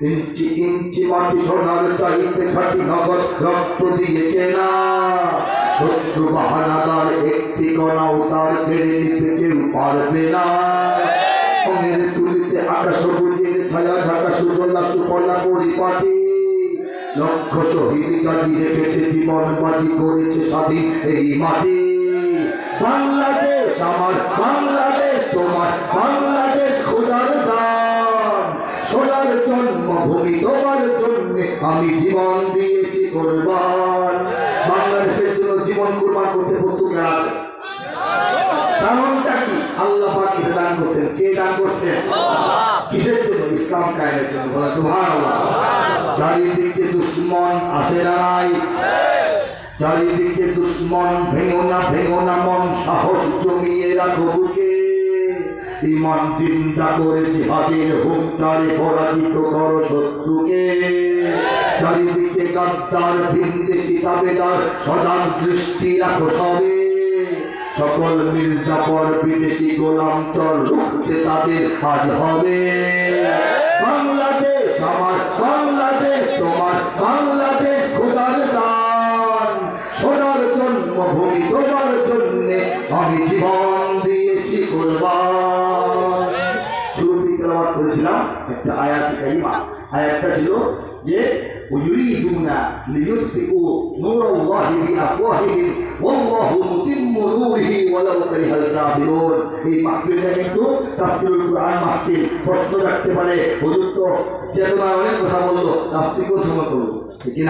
ইঞ্চি ইঞ্চি মাটি সোনার চাইতে খাটি নগদ রক্ত দিয়ে কেনা। শত্রু বাহানাদার একটি কণাও তার ছেড়ে নিতে কেউ পারবে না। মনের তুলিতে আকাশ বুঝের ছায়া ঢাকা সুজলা সুফলা পরিপাটি। লক্ষ শহীদ গাজী রেখেছে জীবন বাজি করেছে স্বাধীন এই মাটি। বাংলাদেশ আমার, বাংলাদেশ তোমার, বাংলাদেশ খোদার দান। সোনার জন্মভূমি তোমার জন্য আমি জীবন দিয়েছি কোরবান। বাংলাদেশের জন্য জীবন কোরবান করতে প্রস্তুত আছে। কারণটা কি? আল্লাহ পাক এটা দান করছেন। কে দান করছেন? কিসের জন্য? ইসলাম কায়েমের জন্য। বলা সুবহানাল্লাহ। চারিদিকে দুশ্মন আসে নাই, চারিদিকে দুশ্মন। ভেঙো না মন, সাহস জমিয়ে রাখো বুকে। ইমান জিন্দা করে জিহাদের হুঙ্কারে পরাজিত করো শত্রুকে। চারিদিকে গাদ্দার ভিনদেশি তাবেদার, সজাগ দৃষ্টি রাখো সবে। সকল মির্জাপর বিদেশি গোলাম চর রুখতে তাদের কাজ হবে। বাংলাদেশ আমার, বাংলাদেশ তোমার, বাংলাদেশ খোদার দান। সোনার জন্মভূমি তোমার জন্য আমি জীবন দিয়েছি কোরবান। শুরুতেই তেলাওয়াত করেছিলাম একটা আয়াত কারিমা। আয়াতটা ছিল যে ইউরিদুনা লিইউতফিউ নূরাল্লাহি বিআফওয়াহিহিম ওয়াল্লাহু মুতিম্মু নূরিহি ওয়ালাউ কারিহাল কাফিরুন। এই মাহফিলটা কিন্তু তাফসীরুল কুরআন মাহফিল। প্রশ্ন রাখতে পারে হুজুর তো চেতনার অনেক কথা বললো, তাফসীরও সময় করলো, ঠিক না?